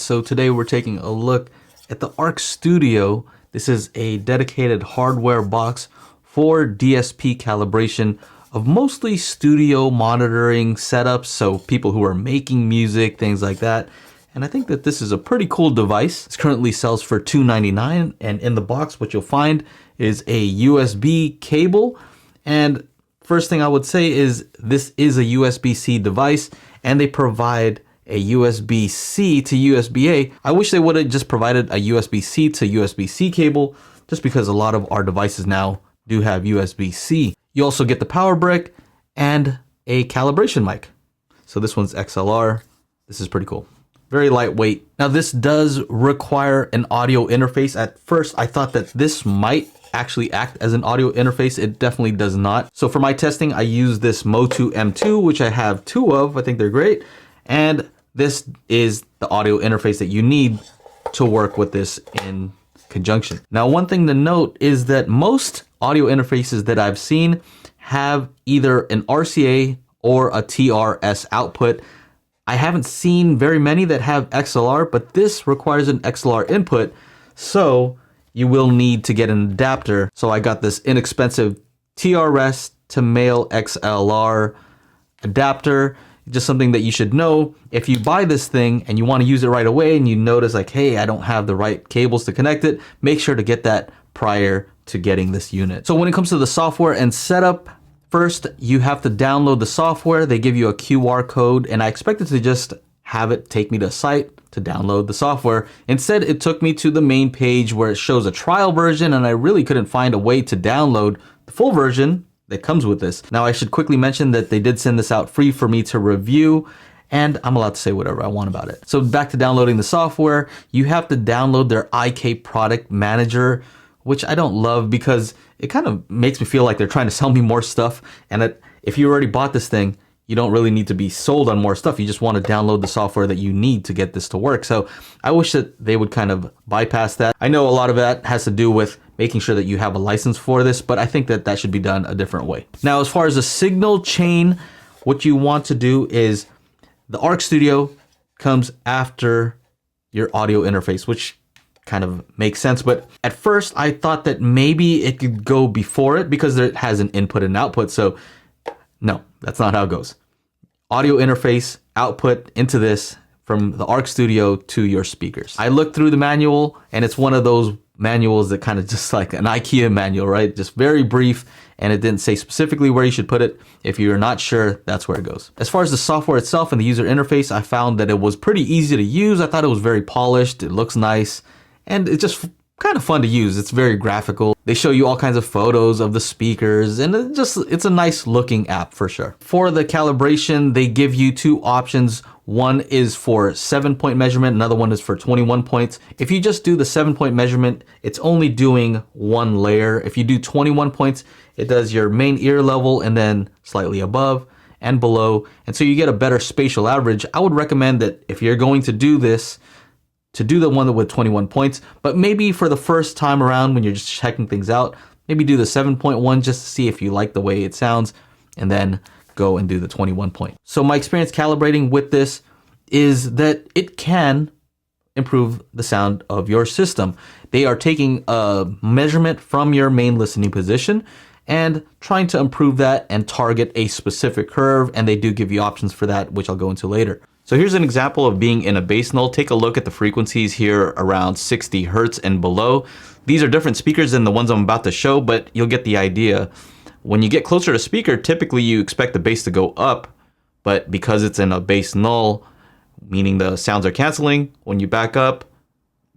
So today we're taking a look at the Arc Studio. This is a dedicated hardware box for DSP calibration of mostly studio monitoring setups, so people who are making music, things like that. And I think that this is a pretty cool device. It currently sells for $299, and in the box what you'll find is a USB cable. And first thing I would say is this is a USB-C device, and they provide a USB-C to USB-A. I wish they would have just provided a USB-C to USB-C cable, just because a lot of our devices now do have USB-C. You also get the power brick and a calibration mic. So this one's XLR. This is pretty cool. Very lightweight. Now this does require an audio interface. At first I thought that this might actually act as an audio interface. It definitely does not. So for my testing, I use this Motu M2, which I have two of. I think they're great. And this is the audio interface that you need to work with this in conjunction. Now, one thing to note is that most audio interfaces that I've seen have either an RCA or a TRS output. I haven't seen very many that have XLR, but this requires an XLR input. So you will need to get an adapter. So I got this inexpensive TRS to male XLR adapter. Just something that you should know. If you buy this thing and you want to use it right away and you notice like, hey, I don't have the right cables to connect it, make sure to get that prior to getting this unit. So when it comes to the software and setup, first you have to download the software. They give you a QR code, and I expected to just have it take me to a site to download the software. Instead, it took me to the main page where it shows a trial version, and I really couldn't find a way to download the full version that comes with this. Now I should quickly mention that they did send this out free for me to review, and I'm allowed to say whatever I want about it. So back to downloading the software, you have to download their IK Product Manager, which I don't love because it kind of makes me feel like they're trying to sell me more stuff. And if you already bought this thing, you don't really need to be sold on more stuff. You just want to download the software that you need to get this to work. So I wish that they would kind of bypass that. I know a lot of that has to do with making sure that you have a license for this, but I think that that should be done a different way. Now, as far as the signal chain, what you want to do is the Arc Studio comes after your audio interface, which kind of makes sense. But at first I thought that maybe it could go before it because it has an input and output. So no, that's not how it goes. Audio interface output into this from the Arc Studio to your speakers. I looked through the manual, and it's one of those manuals that kind of just like an IKEA manual, right? Just very brief, and it didn't say specifically where you should put it. If you're not sure, that's where it goes. As far as the software itself and the user interface, I found that it was pretty easy to use. I thought it was very polished, it looks nice, and it's just kind of fun to use. It's very graphical. They show you all kinds of photos of the speakers, and it's a nice looking app for sure. For the calibration, they give you two options. One is for 7-point measurement, another one is for 21 points. If you just do the 7-point measurement, it's only doing one layer. If you do 21 points, it does your main ear level and then slightly above and below. And so you get a better spatial average. I would recommend that if you're going to do this, to do the one with 21 points, but maybe for the first time around when you're just checking things out, maybe do the 7-point one just to see if you like the way it sounds, and then go and do the 21 point. So my experience calibrating with this is that it can improve the sound of your system. They are taking a measurement from your main listening position and trying to improve that and target a specific curve, and they do give you options for that, which I'll go into later. So here's an example of being in a bass null. Take a look at the frequencies here around 60 hertz and below. These are different speakers than the ones I'm about to show, but you'll get the idea. When you get closer to speaker, typically you expect the bass to go up, but because it's in a bass null, meaning the sounds are canceling, when you back up,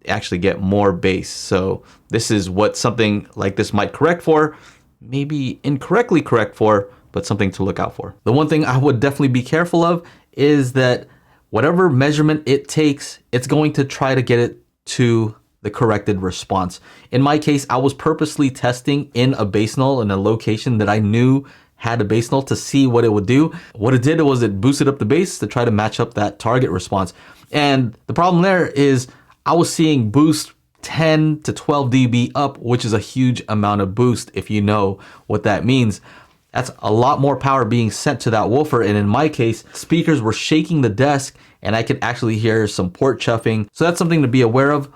you actually get more bass. So this is what something like this might correct for, maybe incorrectly correct for, but something to look out for. The one thing I would definitely be careful of is that whatever measurement it takes, it's going to try to get it to the corrected response. In my case, I was purposely testing in a bass null in a location that I knew had a bass null to see what it would do. What it did was it boosted up the bass to try to match up that target response. And the problem there is I was seeing boost 10 to 12 dB up, which is a huge amount of boost if you know what that means. That's a lot more power being sent to that woofer. And in my case, speakers were shaking the desk and I could actually hear some port chuffing. So that's something to be aware of.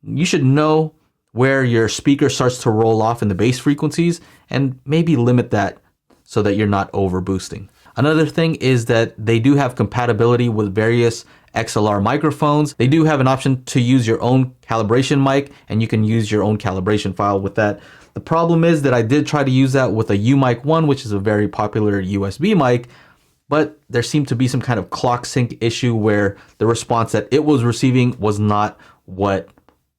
You should know where your speaker starts to roll off in the bass frequencies and maybe limit that so that you're not over boosting. Another thing is that they do have compatibility with various XLR microphones. They do have an option to use your own calibration mic, and you can use your own calibration file with that. The problem is that I did try to use that with a UMic 1, which is a very popular USB mic, but there seemed to be some kind of clock sync issue where the response that it was receiving was not what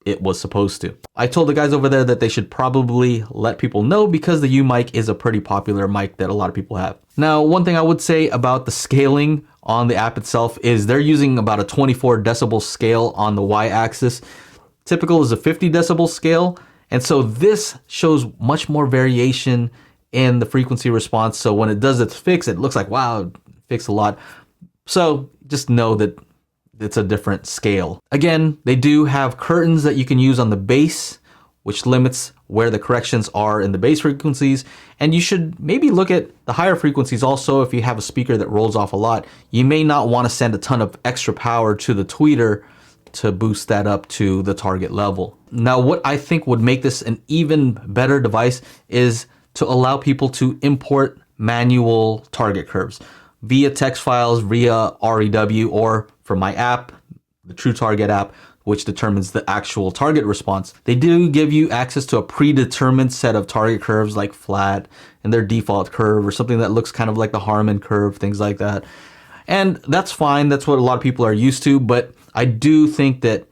it was supposed to. I told the guys over there that they should probably let people know because the UMic is a pretty popular mic that a lot of people have. Now, one thing I would say about the scaling on the app itself is they're using about a 24 decibel scale on the y-axis. Typical is a 50 decibel scale. And so this shows much more variation in the frequency response. So when it does its fix, it looks like, wow, it fixed a lot. So just know that it's a different scale. Again, they do have curtains that you can use on the bass, which limits where the corrections are in the bass frequencies. And you should maybe look at the higher frequencies also. If you have a speaker that rolls off a lot, you may not want to send a ton of extra power to the tweeter to boost that up to the target level. Now, what I think would make this an even better device is to allow people to import manual target curves via text files, via REW, or from my app, the TrueTarget app, which determines the actual target response. They do give you access to a predetermined set of target curves like flat and their default curve or something that looks kind of like the Harman curve, things like that. And that's fine. That's what a lot of people are used to. But I do think that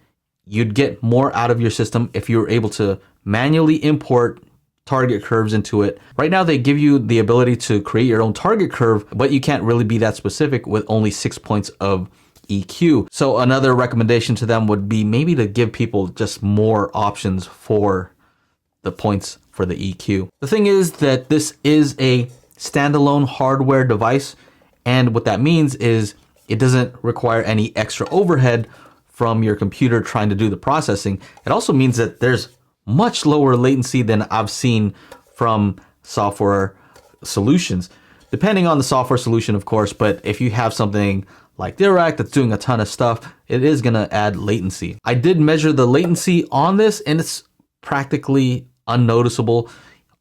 you'd get more out of your system if you were able to manually import target curves into it. Right now, they give you the ability to create your own target curve, but you can't really be that specific with only 6 points of EQ. So another recommendation to them would be maybe to give people just more options for the points for the EQ. The thing is that this is a standalone hardware device, and what that means is it doesn't require any extra overhead from your computer trying to do the processing. It also means that there's much lower latency than I've seen from software solutions, depending on the software solution, of course. But if you have something like Dirac that's doing a ton of stuff, it is going to add latency. I did measure the latency on this and it's practically unnoticeable.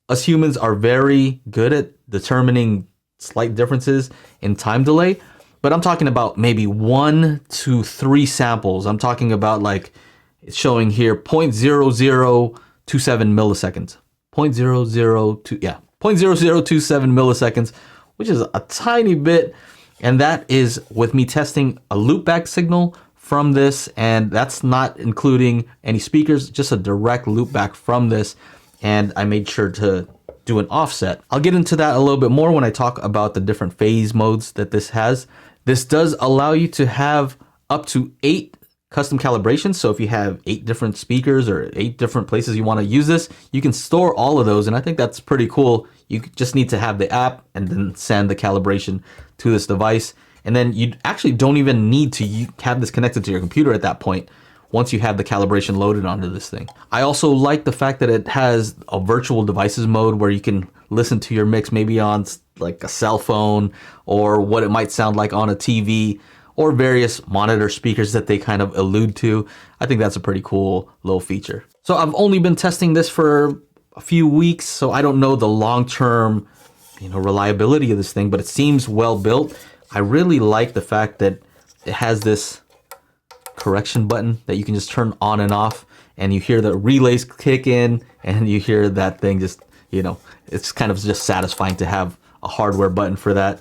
Us humans are very good at determining slight differences in time delay, but I'm talking about maybe 1 to 3 samples. I'm talking about like it's showing here 0.0027 milliseconds. 0.0027 milliseconds, which is a tiny bit. And that is with me testing a loopback signal from this. And that's not including any speakers, just a direct loopback from this. And I made sure to do an offset. I'll get into that a little bit more when I talk about the different phase modes that this has. This does allow you to have up to 8 custom calibrations. So if you have 8 different speakers or 8 different places you want to use this, you can store all of those. And I think that's pretty cool. You just need to have the app and then send the calibration to this device. And then you actually don't even need to have this connected to your computer at that point once you have the calibration loaded onto this thing. I also like the fact that it has a virtual devices mode where you can listen to your mix maybe on like a cell phone or what it might sound like on a TV or various monitor speakers that they kind of allude to. I think that's a pretty cool little feature. So I've only been testing this for a few weeks, so I don't know the long-term, reliability of this thing, but it seems well built. I really like the fact that it has this correction button that you can just turn on and off, and you hear the relays kick in and you hear that thing just, it's kind of just satisfying to have a hardware button for that.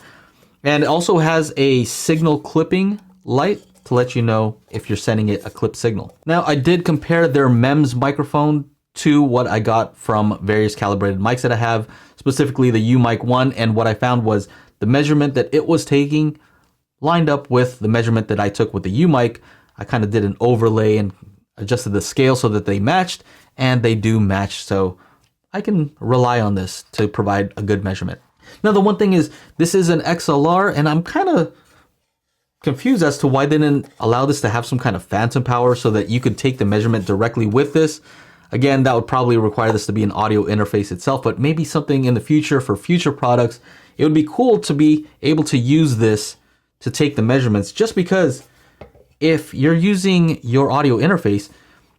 And it also has a signal clipping light to let you know if you're sending it a clip signal. Now, I did compare their MEMS microphone to what I got from various calibrated mics that I have, specifically the UMic 1, and what I found was the measurement that it was taking lined up with the measurement that I took with the UMic. I kind of did an overlay and adjusted the scale so that they matched, and they do match, so I can rely on this to provide a good measurement. Now, the one thing is, this is an XLR, and I'm kind of confused as to why they didn't allow this to have some kind of phantom power so that you could take the measurement directly with this. Again, that would probably require this to be an audio interface itself, but maybe something in the future for future products. It would be cool to be able to use this to take the measurements, just because if you're using your audio interface,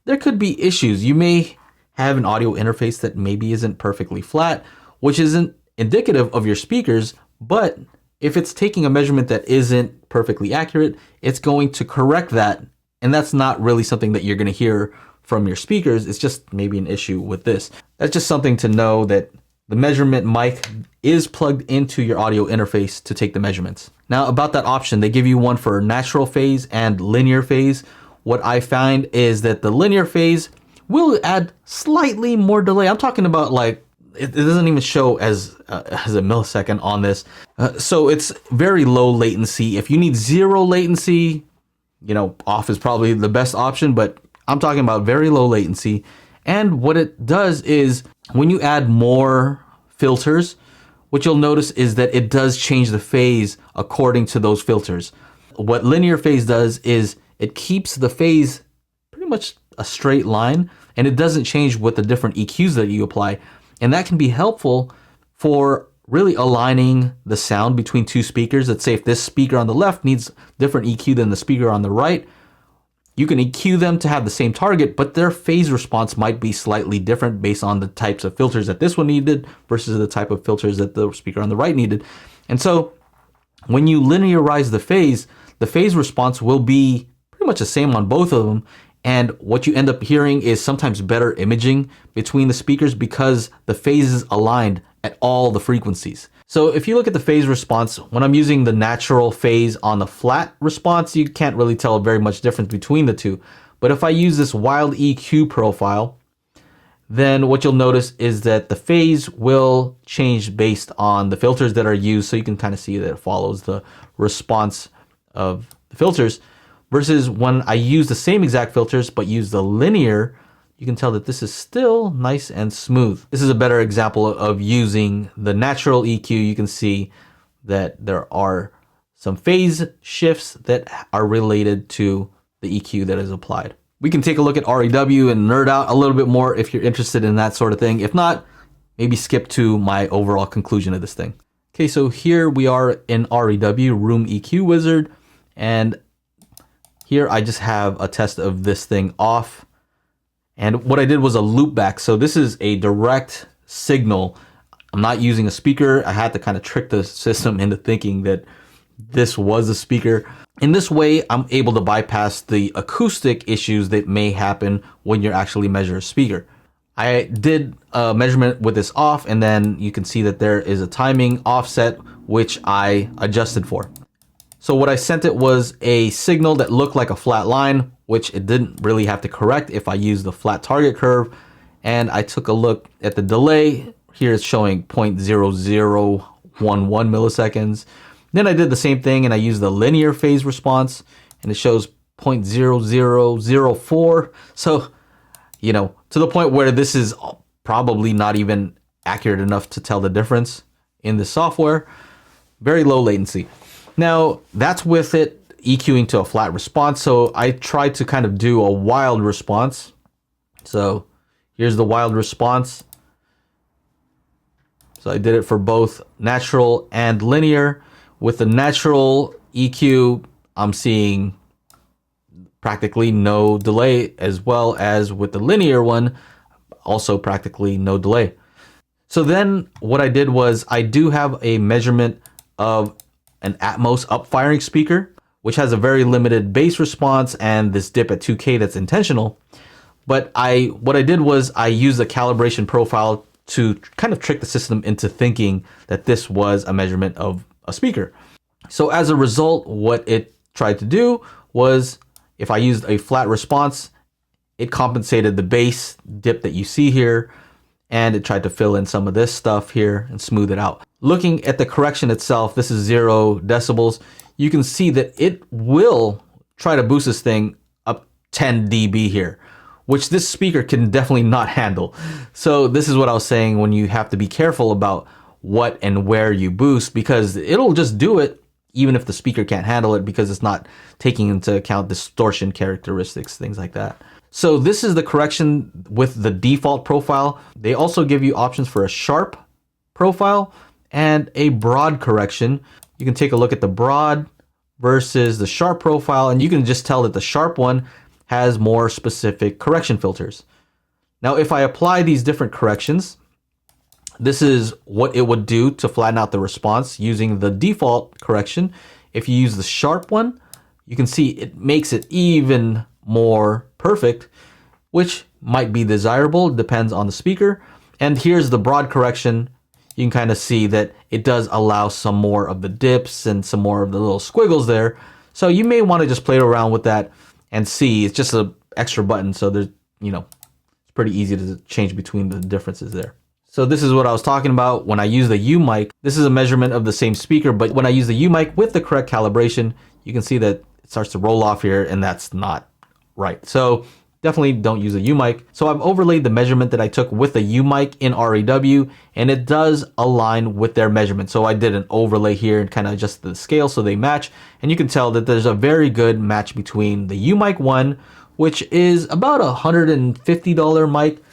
there could be issues. You may have an audio interface that maybe isn't perfectly flat, which isn't indicative of your speakers, but if it's taking a measurement that isn't perfectly accurate, it's going to correct that. And that's not really something that you're going to hear from your speakers. It's just maybe an issue with this. That's just something to know, that the measurement mic is plugged into your audio interface to take the measurements. Now, about that option, they give you one for natural phase and linear phase. What I find is that the linear phase will add slightly more delay. I'm talking about like, it doesn't even show as a millisecond on this. So it's very low latency. If you need zero latency, off is probably the best option, but I'm talking about very low latency. And what it does is, when you add more filters, what you'll notice is that it does change the phase according to those filters. What linear phase does is it keeps the phase pretty much a straight line, and it doesn't change with the different EQs that you apply. And that can be helpful for really aligning the sound between two speakers. Let's say if this speaker on the left needs different EQ than the speaker on the right, you can EQ them to have the same target, but their phase response might be slightly different based on the types of filters that this one needed versus the type of filters that the speaker on the right needed. And so when you linearize the phase response will be pretty much the same on both of them. And what you end up hearing is sometimes better imaging between the speakers because the phase is aligned at all the frequencies. So if you look at the phase response, when I'm using the natural phase on the flat response, you can't really tell very much difference between the two. But if I use this wild EQ profile, then what you'll notice is that the phase will change based on the filters that are used. So you can kind of see that it follows the response of the filters, versus when I use the same exact filters but use the linear, you can tell that this is still nice and smooth. This is a better example of using the natural EQ. You can see that there are some phase shifts that are related to the EQ that is applied. We can take a look at REW and nerd out a little bit more if you're interested in that sort of thing. If not, maybe skip to my overall conclusion of this thing. Okay, so here we are in REW, Room EQ Wizard, and here I just have a test of this thing off. And what I did was a loop back. So this is a direct signal. I'm not using a speaker. I had to kind of trick the system into thinking that this was a speaker. In this way, I'm able to bypass the acoustic issues that may happen when you're actually measuring a speaker. I did a measurement with this off, and then you can see that there is a timing offset, which I adjusted for. So what I sent it was a signal that looked like a flat line, which it didn't really have to correct if I used the flat target curve. And I took a look at the delay. Here it's showing 0.0011 milliseconds. Then I did the same thing and I used the linear phase response, and it shows 0.0004. So, to the point where this is probably not even accurate enough to tell the difference in the software. Very low latency. Now, that's with it EQing to a flat response. So I tried to kind of do a wild response. So here's the wild response. So I did it for both natural and linear. With the natural EQ, I'm seeing practically no delay, as well as with the linear one, also practically no delay. So then what I did was I do have a measurement of an Atmos up-firing speaker, which has a very limited bass response and this dip at 2K that's intentional. But what I did was I used a calibration profile to kind of trick the system into thinking that this was a measurement of a speaker. So as a result, what it tried to do was, if I used a flat response, it compensated the bass dip that you see here, and it tried to fill in some of this stuff here and smooth it out. Looking at the correction itself, this is 0 decibels. You can see that it will try to boost this thing up 10 dB here, which this speaker can definitely not handle. So this is what I was saying, when you have to be careful about what and where you boost, because it'll just do it even if the speaker can't handle it, because it's not taking into account distortion characteristics, things like that. So this is the correction with the default profile. They also give you options for a sharp profile and a broad correction. You can take a look at the broad versus the sharp profile, and you can just tell that the sharp one has more specific correction filters. Now, if I apply these different corrections, this is what it would do to flatten out the response using the default correction. If you use the sharp one, you can see it makes it even more perfect, which might be desirable, depends on the speaker. And here's the broad correction. You can kind of see that it does allow some more of the dips and some more of the little squiggles there. So you may want to just play around with that and see. It's just an extra button, so there's, it's pretty easy to change between the differences there. So this is what I was talking about when I use the U mic. This is a measurement of the same speaker, but when I use the U mic with the correct calibration, you can see that it starts to roll off here, and that's not right. So definitely don't use a U mic. So I've overlaid the measurement that I took with the U mic in REW, and it does align with their measurement. So I did an overlay here and kind of adjusted the scale so they match. And you can tell that there's a very good match between the U mic 1, which is about a $150 mic,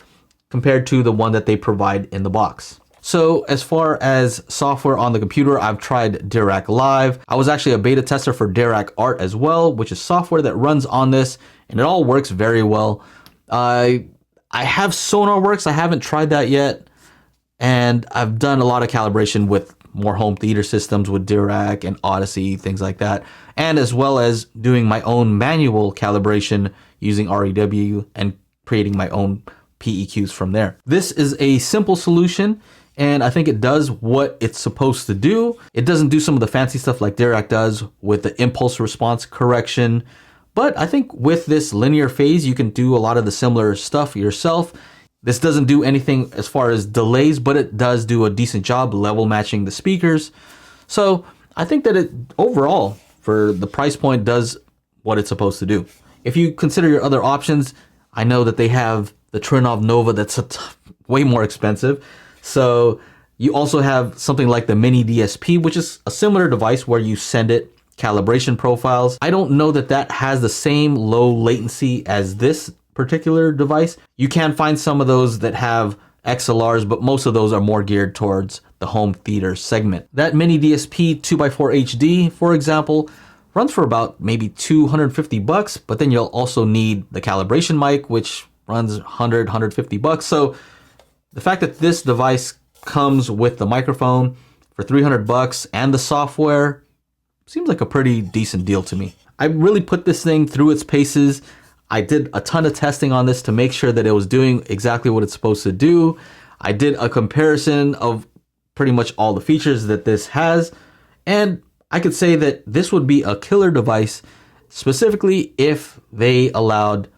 compared to the one that they provide in the box. So as far as software on the computer, I've tried Dirac Live. I was actually a beta tester for Dirac Art as well, which is software that runs on this, and it all works very well. I have SonarWorks. I haven't tried that yet, and I've done a lot of calibration with more home theater systems with Dirac and Odyssey, things like that, and as well as doing my own manual calibration using REW and creating my own PEQs from there. This is a simple solution, and I think it does what it's supposed to do. It doesn't do some of the fancy stuff like Dirac does with the impulse response correction, but I think with this linear phase, you can do a lot of the similar stuff yourself. This doesn't do anything as far as delays, but it does do a decent job level matching the speakers. So I think that it overall, for the price point, does what it's supposed to do. If you consider your other options, I know that they have the Trinnov Nova that's way more expensive. So you also have something like the Mini DSP, which is a similar device where you send it calibration profiles. I don't know that that has the same low latency as this particular device. You can find some of those that have XLRs, but most of those are more geared towards the home theater segment. That Mini DSP 2x4 HD, for example, runs for about maybe $250, but then you'll also need the calibration mic, which runs $100-$150. So the fact that this device comes with the microphone for $300 and the software seems like a pretty decent deal to me. I really put this thing through its paces. I did a ton of testing on this to make sure that it was doing exactly what it's supposed to do. I did a comparison of pretty much all the features that this has, and I could say that this would be a killer device, specifically if they allowed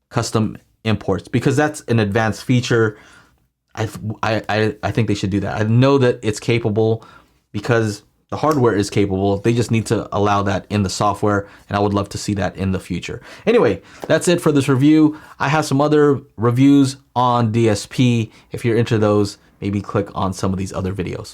custom imports, because that's an advanced feature. I think they should do that. I know that it's capable because the hardware is capable. They just need to allow that in the software, and I would love to see that in the future. Anyway, that's it for this review. I have some other reviews on DSP. If you're into those, maybe click on some of these other videos.